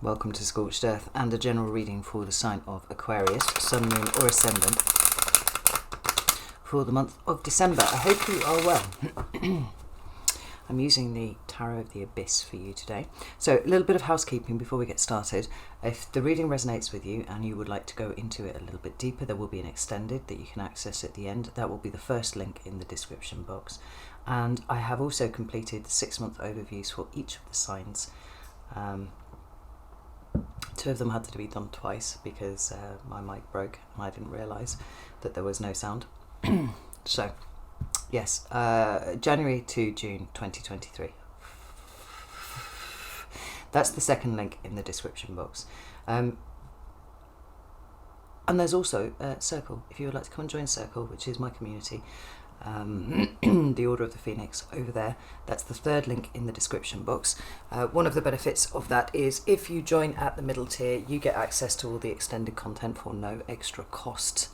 welcome to Scorched Earth and a general reading for the sign of Aquarius, Sun, Moon or Ascendant for the month of December. I hope you are well. I'm using the Tarot of the Abyss for you today. So a little bit of housekeeping before we get started. If the reading resonates with you and you would like to go into it a little bit deeper, there will be an extended that you can access at the end. That will be the first link in the description box. And I have also completed 6-month overviews for each of the signs. 2 of them had to be done twice because my mic broke and I didn't realise that there was no sound. So, yes, January to June 2023. That's the second link in the description box. And there's also Circle, if you would like to come and join Circle, which is my community. The Order of the Phoenix over there. That's the third link in the description box. One of the benefits of that is if you join at the middle tier, you get access to all the extended content for no extra cost,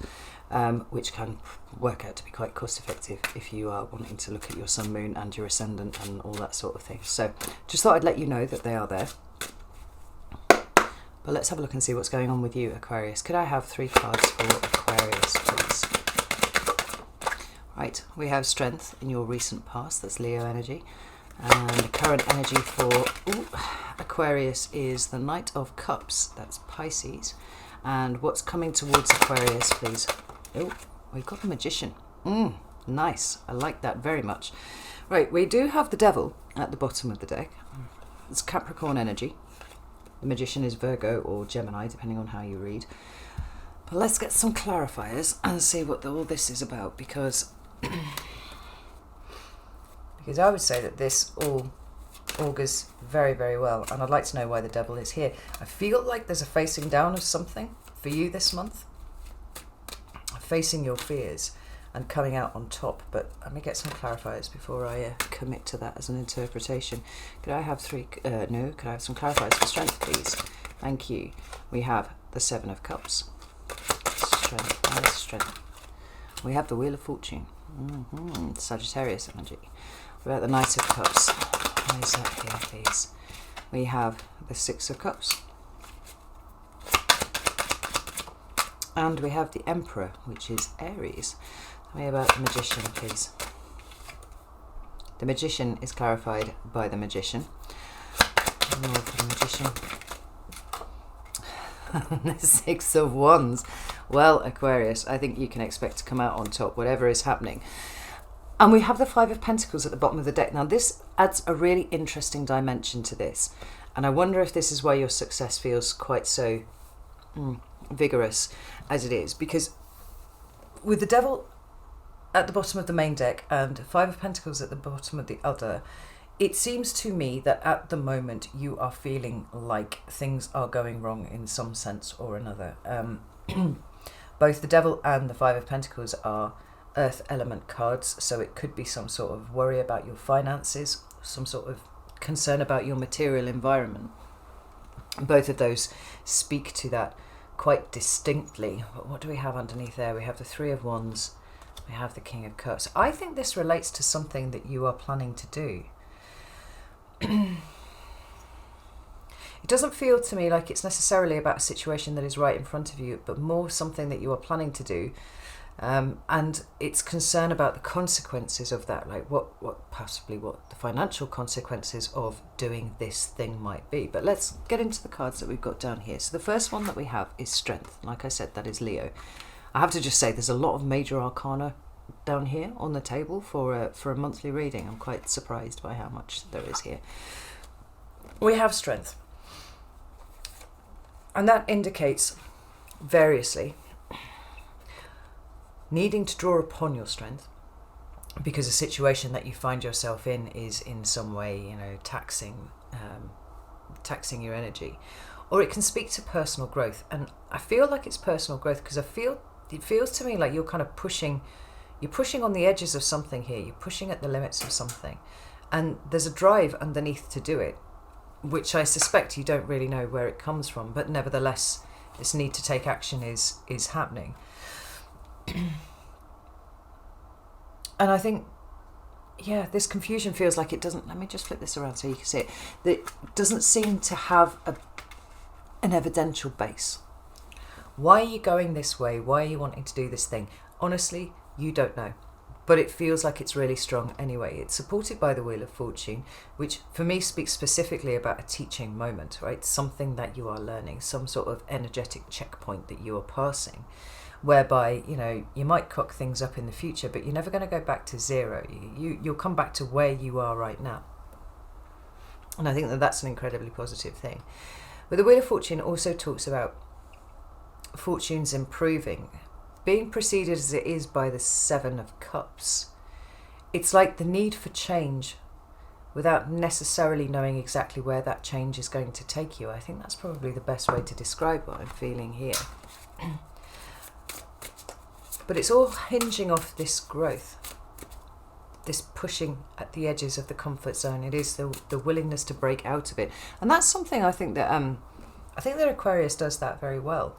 which can work out to be quite cost effective if you are wanting to look at your sun, moon and your ascendant and all that sort of thing. So just thought I'd let you know that they are there. But let's have a look and see what's going on with you, Aquarius. Could I have 3 cards for Aquarius, please? Right, we have Strength in your recent past, that's Leo energy. And the current energy for Aquarius is the Knight of Cups, that's Pisces. And what's coming towards Aquarius, please? Oh, we've got the Magician. Nice, I like that very much. Right, we do have the Devil at the bottom of the deck. It's Capricorn energy. The Magician is Virgo or Gemini, depending on how you read. But let's get some clarifiers and see what all this is about, because I would say that this all augurs very, very well, and I'd like to know why the Devil is here. I feel like there's a facing down of something for you this month, facing your fears and coming out on top, but let me get some clarifiers before I commit to that as an interpretation. Could I have could I have some clarifiers for Strength, please? Thank you. We have the 7 of Cups. Strength. We have the Wheel of Fortune. Sagittarius energy. What about the Knight of Cups? What is that here, please? We have the 6 of Cups. And we have the Emperor, which is Aries. Tell me about the Magician, please. The Magician is clarified by the Magician. More for the Magician. The 6 of Wands. Well, Aquarius, I think you can expect to come out on top, whatever is happening. And we have the 5 of Pentacles at the bottom of the deck. Now, this adds a really interesting dimension to this. And I wonder if this is why your success feels quite so vigorous as it is. Because with the Devil at the bottom of the main deck and 5 of Pentacles at the bottom of the other, it seems to me that at the moment you are feeling like things are going wrong in some sense or another. Both the Devil and the 5 of Pentacles are earth element cards, so it could be some sort of worry about your finances, some sort of concern about your material environment. Both of those speak to that quite distinctly. But what do we have underneath there? We have the 3 of Wands, we have the King of Cups. I think this relates to something that you are planning to do. It doesn't feel to me like it's necessarily about a situation that is right in front of you, but more something that you are planning to do, and it's concern about the consequences of that, like what the financial consequences of doing this thing might be. But let's get into the cards that we've got down here. So the first one that we have is Strength. Like I said, that is Leo. I have to just say there's a lot of major arcana down here on the table for a monthly reading. I'm quite surprised by how much there is here. We have Strength. And that indicates variously needing to draw upon your strength because a situation that you find yourself in is in some way, taxing your energy. Or it can speak to personal growth. And I feel like it's personal growth because it feels to me like you're kind of pushing on the edges of something here. You're pushing at the limits of something. And there's a drive underneath to do it, which I suspect you don't really know where it comes from, but nevertheless, this need to take action is happening. And I think, this confusion feels like it doesn't, let me just flip this around so you can see it, that it doesn't seem to have an evidential base. Why are you going this way? Why are you wanting to do this thing? Honestly, you don't know. But it feels like it's really strong anyway. It's supported by the Wheel of Fortune, which for me speaks specifically about a teaching moment, right? Something that you are learning, some sort of energetic checkpoint that you are passing, whereby, you might cock things up in the future, but you're never going to go back to zero. You'll come back to where you are right now. And I think that that's an incredibly positive thing. But the Wheel of Fortune also talks about fortunes improving, being preceded as it is by the Seven of Cups. It's like the need for change without necessarily knowing exactly where that change is going to take you. I think that's probably the best way to describe what I'm feeling here. But it's all hinging off this growth, this pushing at the edges of the comfort zone. It is the willingness to break out of it. And that's something I think that Aquarius does that very well.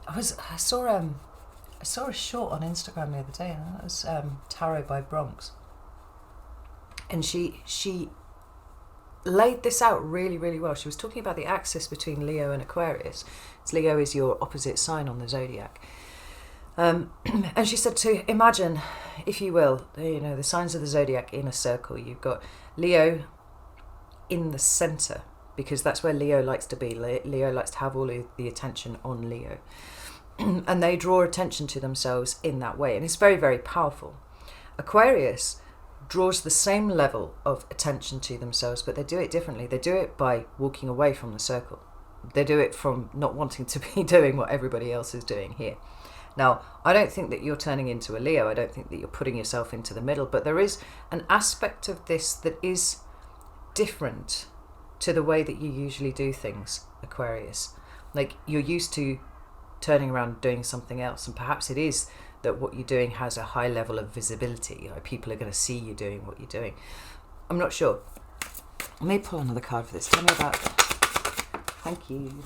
I saw a short on Instagram the other day, and that was Tarot by Bronx, and she laid this out really, really well. She was talking about the axis between Leo and Aquarius. Leo is your opposite sign on the zodiac, and she said to imagine, if you will, the signs of the zodiac in a circle. You've got Leo in the center, because that's where Leo likes to be. Leo likes to have all of the attention on Leo. And they draw attention to themselves in that way. And it's very, very powerful. Aquarius draws the same level of attention to themselves, but they do it differently. They do it by walking away from the circle. They do it from not wanting to be doing what everybody else is doing here. Now, I don't think that you're turning into a Leo. I don't think that you're putting yourself into the middle. But there is an aspect of this that is different to the way that you usually do things, Aquarius. Like, you're used to turning around and doing something else, and perhaps it is that what you're doing has a high level of visibility. People are going to see you doing what you're doing. I'm not sure. Let me pull another card for this. Tell me about it. Thank you.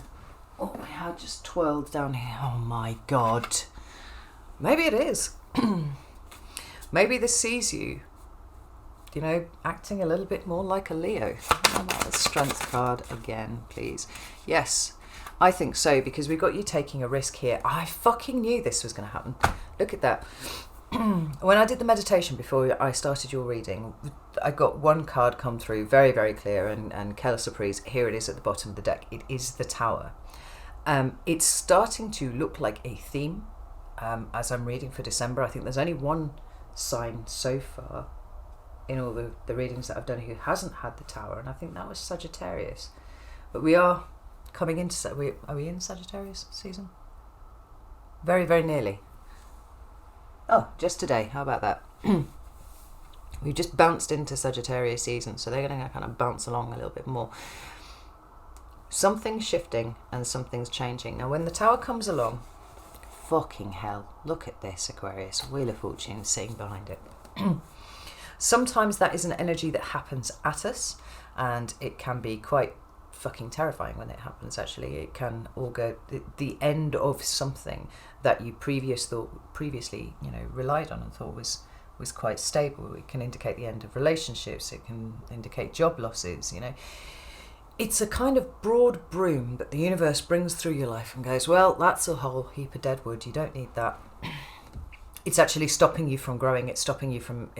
Oh, my hair just twirled down here. Oh my God. Maybe it is. Maybe this sees you, acting a little bit more like a Leo. How about the Strength card again, please? Yes, I think so, because we've got you taking a risk here. I fucking knew this was going to happen. Look at that. When I did the meditation before I started your reading, I got one card come through very, very clear, and quelle surprise, here it is at the bottom of the deck. It is the Tower. It's starting to look like a theme as I'm reading for December. I think there's only one sign so far in all the readings that I've done who hasn't had the Tower, and I think that was Sagittarius. But we are coming into... Are we in Sagittarius season? Very, very nearly. Oh, just today. How about that? We've just bounced into Sagittarius season, so they're going to kind of bounce along a little bit more. Something's shifting and something's changing. Now, when the Tower comes along, fucking hell, look at this, Aquarius. Wheel of Fortune sitting behind it. Sometimes that is an energy that happens at us, and it can be quite fucking terrifying when it happens. Actually, it can augur the end of something that you previously relied on and thought was quite stable. It can indicate the end of relationships. It can indicate job losses. It's a kind of broad broom that the universe brings through your life and goes, well, that's a whole heap of dead wood. You don't need that. It's actually stopping you from growing. It's stopping you from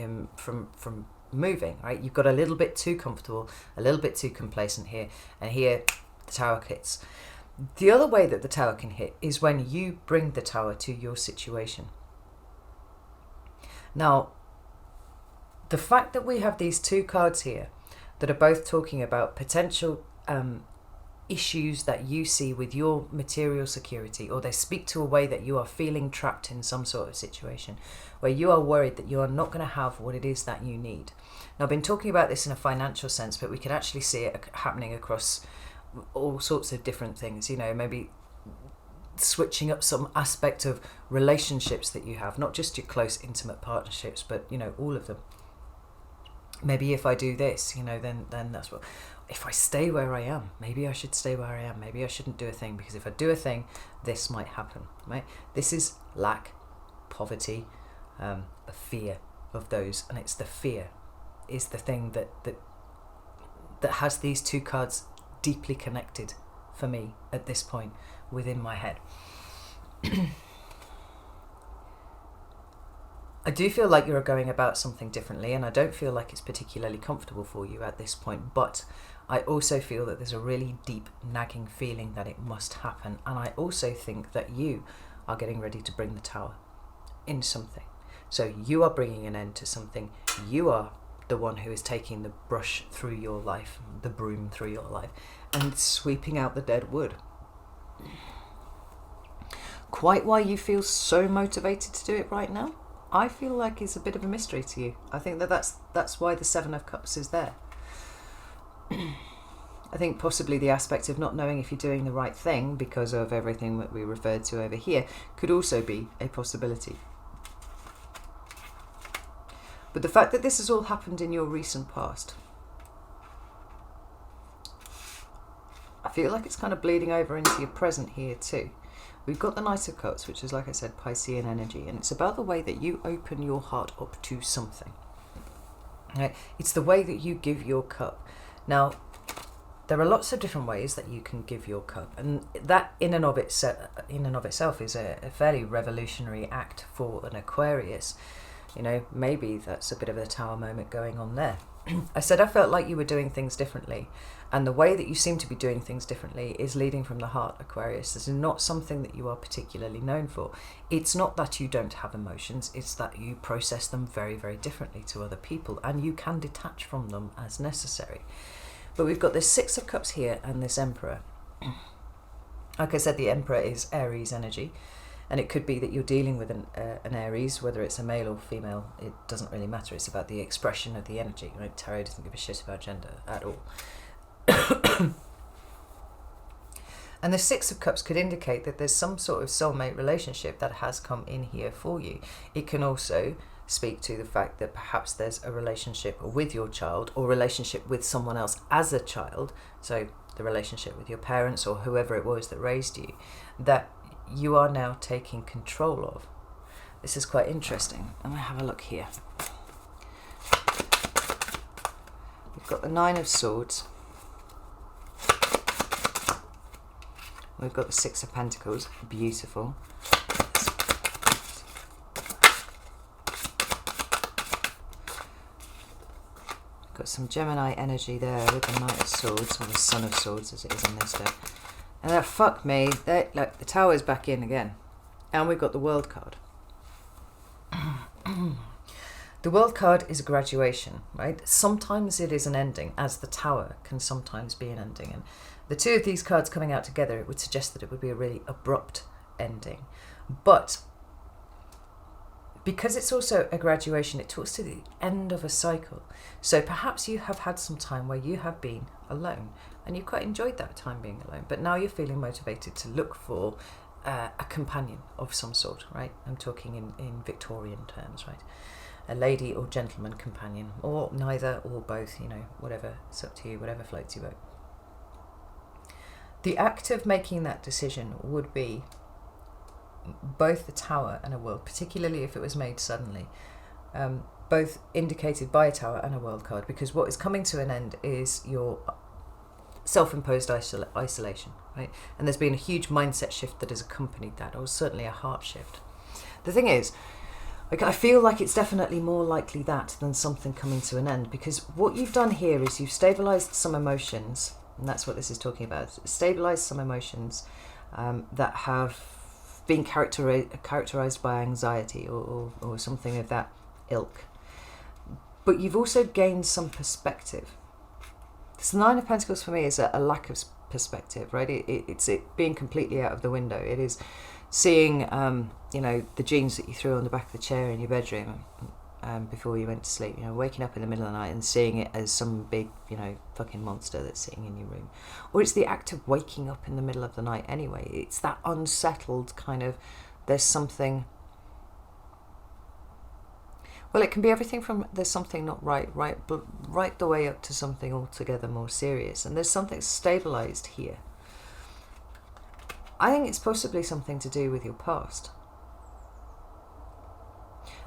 moving, right? You've got a little bit too comfortable, a little bit too complacent here, and here the Tower hits. The other way that the Tower can hit is when you bring the Tower to your situation. Now, the fact that we have these two cards here that are both talking about potential issues that you see with your material security, or they speak to a way that you are feeling trapped in some sort of situation where you are worried that you are not going to have what it is that you need. Now, I've been talking about this in a financial sense, but we can actually see it happening across all sorts of different things. Maybe switching up some aspect of relationships that you have, not just your close intimate partnerships, but all of them. Maybe if I do this, then that's what... If I stay where I am, maybe I should stay where I am. Maybe I shouldn't do a thing, because if I do a thing, this might happen, right? This is lack, poverty, a fear of those. And it's the fear is the thing that has these two cards deeply connected for me at this point within my head. I do feel like you're going about something differently, and I don't feel like it's particularly comfortable for you at this point, but I also feel that there's a really deep nagging feeling that it must happen, and I also think that you are getting ready to bring the Tower in something. So you are bringing an end to something. You are the one who is taking the brush through your life, the broom through your life, and sweeping out the dead wood. Quite why you feel so motivated to do it right now, I feel like it's a bit of a mystery to you. I think that's why the Seven of Cups is there. I think possibly the aspect of not knowing if you're doing the right thing because of everything that we referred to over here could also be a possibility. But the fact that this has all happened in your recent past, I feel like it's kind of bleeding over into your present here too. We've got the Knight of Cups, which is, like I said, Piscean energy, and it's about the way that you open your heart up to something. Right? It's the way that you give your cup. Now, there are lots of different ways that you can give your cup, and that in and of itself is a fairly revolutionary act for an Aquarius. You know, maybe that's a bit of a Tower moment going on there. I said I felt like you were doing things differently, and the way that you seem to be doing things differently is leading from the heart, Aquarius. This is not something that you are particularly known for. It's not that you don't have emotions, it's that you process them very, very differently to other people, and you can detach from them as necessary. But we've got this Six of Cups here and this Emperor. Like I said, the Emperor is Aries energy, and it could be that you're dealing with an Aries, whether it's a male or female, it doesn't really matter. It's about the expression of the energy. Right? Tarot doesn't give a shit about gender at all. And the Six of Cups could indicate that there's some sort of soulmate relationship that has come in here for you. It can also speak to the fact that perhaps there's a relationship with your child or relationship with someone else as a child, so the relationship with your parents or whoever it was that raised you, that you are now taking control of. This is quite interesting. I'm going to have a look here. We've got the Nine of Swords. We've got the Six of Pentacles. Beautiful. Got some Gemini energy there with the Knight of Swords, or the Son of Swords as it is in this deck. And that, fuck me, look, the Tower's back in again. And we've got the World card. The World card is a graduation, right? Sometimes it is an ending, as the Tower can sometimes be an ending. And the two of these cards coming out together, it would suggest that it would be a really abrupt ending. But because it's also a graduation, it talks to the end of a cycle. So perhaps you have had some time where you have been alone, and you quite enjoyed that time being alone, but now you're feeling motivated to look for a companion of some sort, right? I'm talking in Victorian terms, right? A lady or gentleman companion, or neither, or both, you know, whatever, it's up to you, whatever floats your boat. The act of making that decision would be both the Tower and a World, particularly if it was made suddenly, both indicated by a Tower and a World card, because what is coming to an end is your self-imposed isolation, right? And there's been a huge mindset shift that has accompanied that, or certainly a heart shift. The thing is, like, I feel like it's definitely more likely that than something coming to an end, because what you've done here is you've stabilized some emotions, and that's what this is talking about. Stabilized some emotions that have been characterized by anxiety or something of that ilk. But you've also gained some perspective. This Nine of Pentacles for me is a lack of perspective, right? It's being completely out of the window. It is seeing, you know, the jeans that you threw on the back of the chair in your bedroom before you went to sleep. You know, waking up in the middle of the night and seeing it as some big, you know, fucking monster that's sitting in your room. Or it's the act of waking up in the middle of the night anyway. It's that unsettled kind of, there's something. Well, it can be everything from there's something not right, but right the way up to something altogether more serious. And there's something stabilized here. I think it's possibly something to do with your past.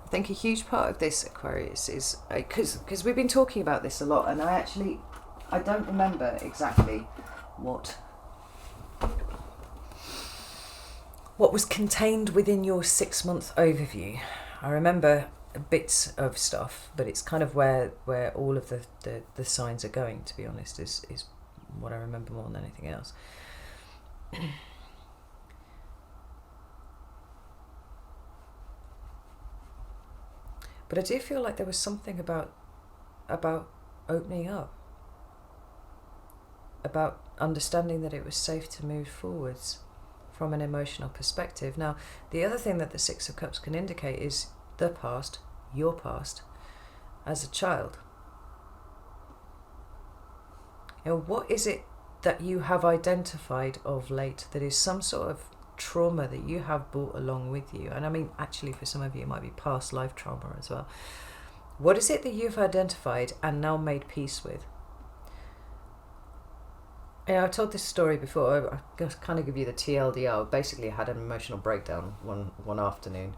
I think a huge part of this, Aquarius, is because we've been talking about this a lot, and I don't remember exactly what what was contained within your 6-month overview. I remember bits of stuff, but it's kind of where all of the signs are going, to be honest, is what I remember more than anything else. But I do feel like there was something about opening up, about understanding that it was safe to move forwards from an emotional perspective. Now, the other thing that the Six of Cups can indicate is the past, your past, as a child. You know, what is it that you have identified of late that is some sort of trauma that you have brought along with you? And I mean, actually, for some of you, it might be past life trauma as well. What is it that you've identified and now made peace with? You know, I've told this story before. I just kind of give you the TLDR. Basically, I had an emotional breakdown one afternoon.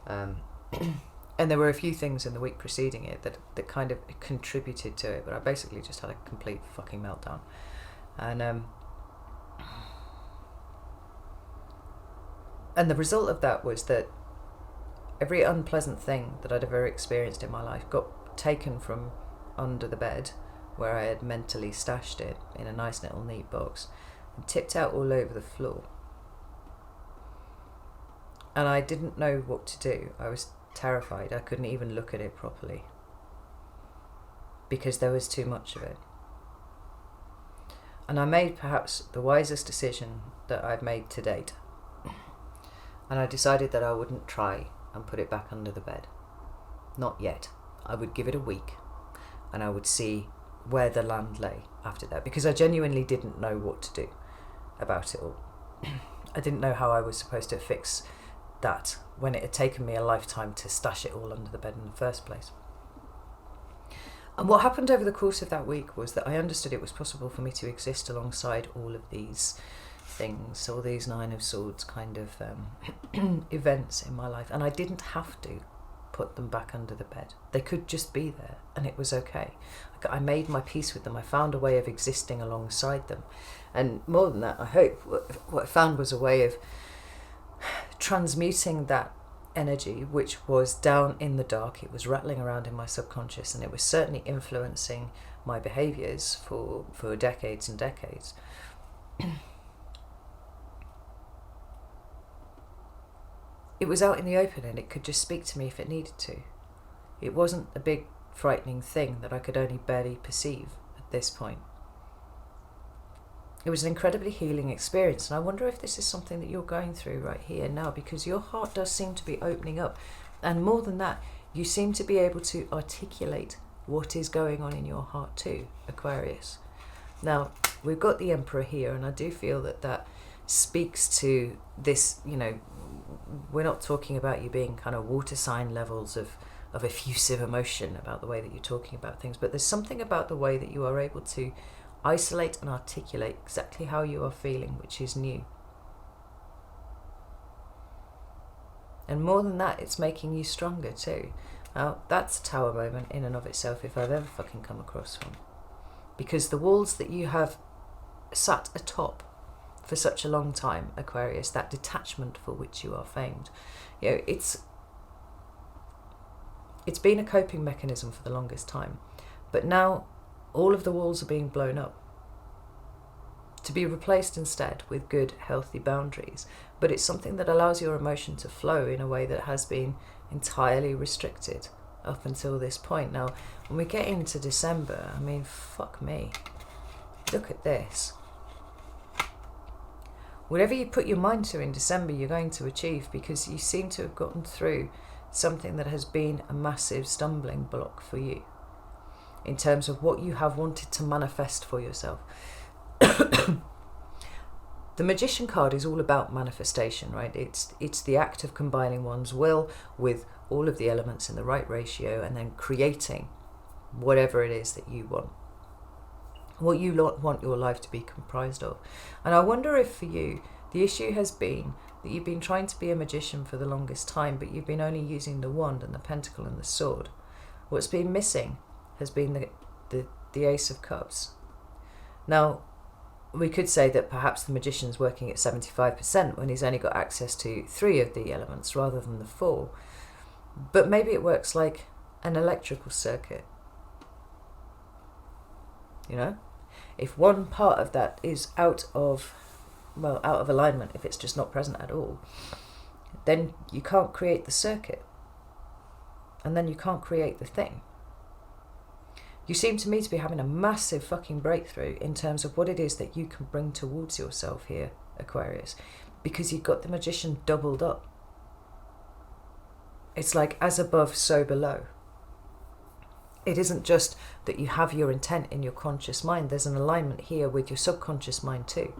And there were a few things in the week preceding it that kind of contributed to it, but I basically just had a complete fucking meltdown. And the result of that was that every unpleasant thing that I'd ever experienced in my life got taken from under the bed, where I had mentally stashed it in a nice little neat box, and tipped out all over the floor. And I didn't know what to do. I was terrified. I couldn't even look at it properly because there was too much of it. And I made perhaps the wisest decision that I've made to date. And I decided that I wouldn't try and put it back under the bed. Not yet. I would give it a week and I would see where the land lay after that, because I genuinely didn't know what to do about it all. I didn't know how I was supposed to fix that when it had taken me a lifetime to stash it all under the bed in the first place. And what happened over the course of that week was that I understood it was possible for me to exist alongside all of these things, all these Nine of Swords kind of events in my life, and I didn't have to put them back under the bed. They could just be there and it was okay. I made my peace with them. I found a way of existing alongside them, and more than that, I hope what I found was a way of transmuting that energy, which was down in the dark. It was rattling around in my subconscious, and it was certainly influencing my behaviours for decades and decades. It was out in the open and it could just speak to me if it needed to. It wasn't a big frightening thing that I could only barely perceive at this point. It was an incredibly healing experience, and I wonder if this is something that you're going through right here now, because your heart does seem to be opening up, and more than that, you seem to be able to articulate what is going on in your heart too, Aquarius. Now, we've got the Emperor here, and I do feel that speaks to this, you know, we're not talking about you being kind of water sign levels of effusive emotion about the way that you're talking about things, but there's something about the way that you are able to isolate and articulate exactly how you are feeling, which is new. And more than that, it's making you stronger too. Now, that's a Tower moment in and of itself, if I've ever fucking come across one. Because the walls that you have sat atop for such a long time, Aquarius, that detachment for which you are famed, you know, it's been a coping mechanism for the longest time, but now all of the walls are being blown up to be replaced instead with good, healthy boundaries. But it's something that allows your emotion to flow in a way that has been entirely restricted up until this point. Now, when we get into December, I mean, fuck me, look at this. Whatever you put your mind to in December, you're going to achieve, because you seem to have gotten through something that has been a massive stumbling block for you in terms of what you have wanted to manifest for yourself. The Magician card is all about manifestation, right? It's the act of combining one's will with all of the elements in the right ratio, and then creating whatever it is that you want, what you want your life to be comprised of. And I wonder if for you, the issue has been that you've been trying to be a magician for the longest time, but you've been only using the wand and the pentacle and the sword. What's been missing has been the Ace of Cups. Now, we could say that perhaps the magician's working at 75% when he's only got access to 3 of the elements rather than the 4. But maybe it works like an electrical circuit. You know? If one part of that is out of alignment, if it's just not present at all, then you can't create the circuit. And then you can't create the thing. You seem to me to be having a massive fucking breakthrough in terms of what it is that you can bring towards yourself here, Aquarius, because you've got the magician doubled up. It's like as above, so below. It isn't just that you have your intent in your conscious mind. There's an alignment here with your subconscious mind too.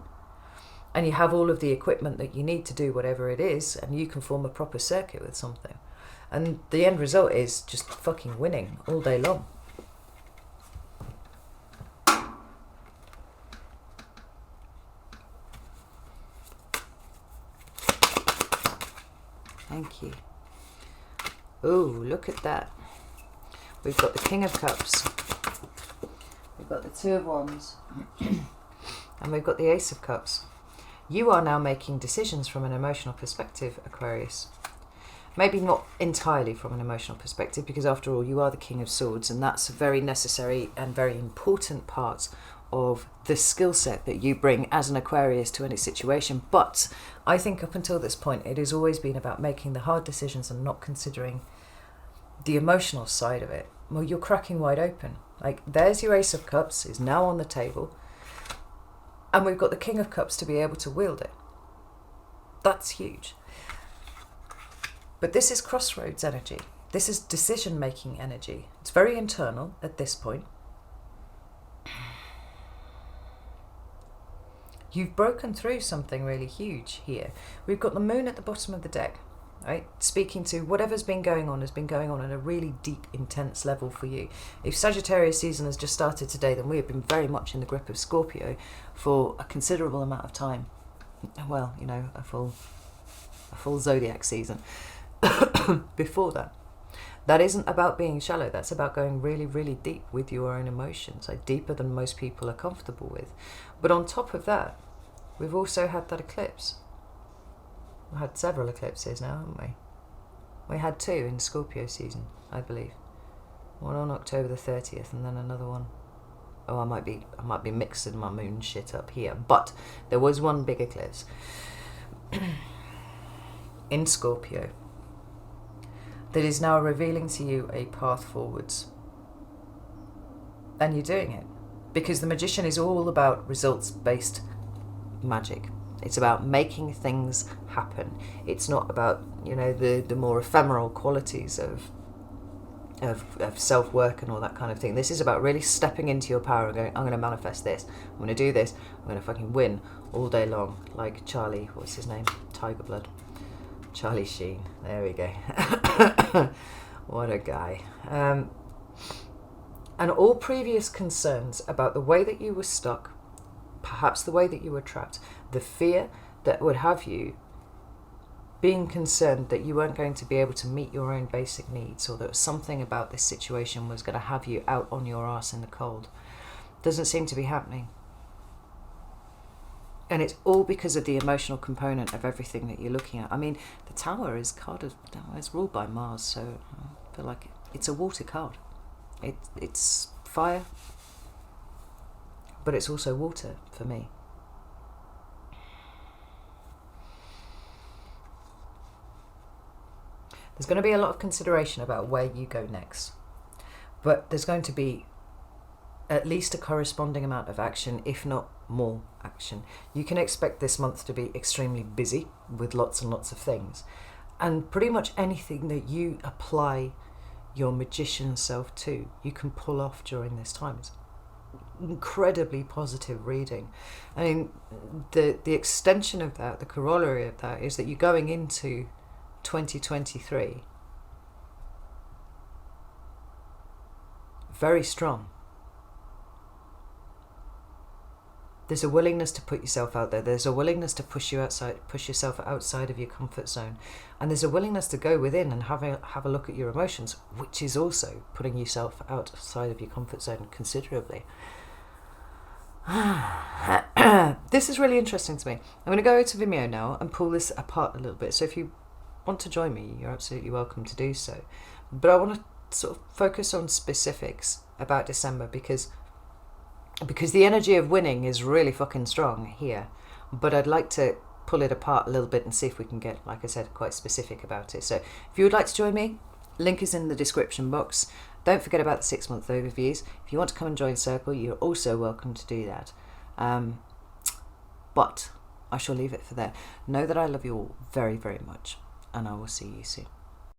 And you have all of the equipment that you need to do whatever it is, and you can form a proper circuit with something. And the end result is just fucking winning all day long. Thank you. Oh, look at that. We've got the King of Cups. We've got the 2 of Wands. And we've got the Ace of Cups. You are now making decisions from an emotional perspective, Aquarius. Maybe not entirely from an emotional perspective, because after all, you are the King of Swords, and that's a very necessary and very important part of the skill set that you bring as an Aquarius to any situation. But I think up until this point, it has always been about making the hard decisions and not considering the emotional side of it. Well, you're cracking wide open. Like, there's your Ace of Cups, is now on the table, and we've got the King of Cups to be able to wield it. That's huge. But this is crossroads energy. This is decision-making energy. It's very internal at this point. You've broken through something really huge here. We've got the moon at the bottom of the deck, right? Speaking to whatever's been going on has been going on at a really deep, intense level for you. If Sagittarius season has just started today, then we have been very much in the grip of Scorpio for a considerable amount of time. Well, you know, a full zodiac season. Before that. That isn't about being shallow. That's about going really, really deep with your own emotions, like deeper than most people are comfortable with. But on top of that, we've also had that eclipse. We've had several eclipses now, haven't we? We had 2 in Scorpio season, I believe. One on October the 30th, and then another one. Oh, I might be mixing my moon shit up here, but there was one big eclipse in Scorpio that is now revealing to you a path forwards. And you're doing it. Because the magician is all about results-based magic. It's about making things happen. It's not about, you know, the more ephemeral qualities of self-work and all that kind of thing. This is about really stepping into your power and going, I'm going to manifest this. I'm going to do this. I'm going to fucking win all day long. Like Charlie, what's his name? Tiger Blood. Charlie Sheen. There we go. What a guy. And all previous concerns about the way that you were stuck, perhaps the way that you were trapped, the fear that would have you being concerned that you weren't going to be able to meet your own basic needs, or that something about this situation was going to have you out on your arse in the cold, doesn't seem to be happening. And it's all because of the emotional component of everything that you're looking at. I mean, the Tower is ruled by Mars, so I feel like it's a water card. It's fire, but it's also water for me. There's going to be a lot of consideration about where you go next, but there's going to be at least a corresponding amount of action, if not more action. You can expect this month to be extremely busy with lots and lots of things, and pretty much anything that you apply your magician self to, you can pull off during this time. It's incredibly positive reading. I mean, the extension of that, the corollary of that, is that you're going into 2023 very strong. There's a willingness to put yourself out there. There's a willingness to push yourself outside of your comfort zone. And there's a willingness to go within and have a look at your emotions, which is also putting yourself outside of your comfort zone considerably. This is really interesting to me. I'm going to go to Vimeo now and pull this apart a little bit. So if you want to join me, you're absolutely welcome to do so. But I want to sort of focus on specifics about December because the energy of winning is really fucking strong here. But I'd like to pull it apart a little bit and see if we can get, like I said, quite specific about it. So if you would like to join me, link is in the description box. Don't forget about the 6-month overviews. If you want to come and join Circle, you're also welcome to do that. But I shall leave it for there. Know that I love you all very, very much, and I will see you soon.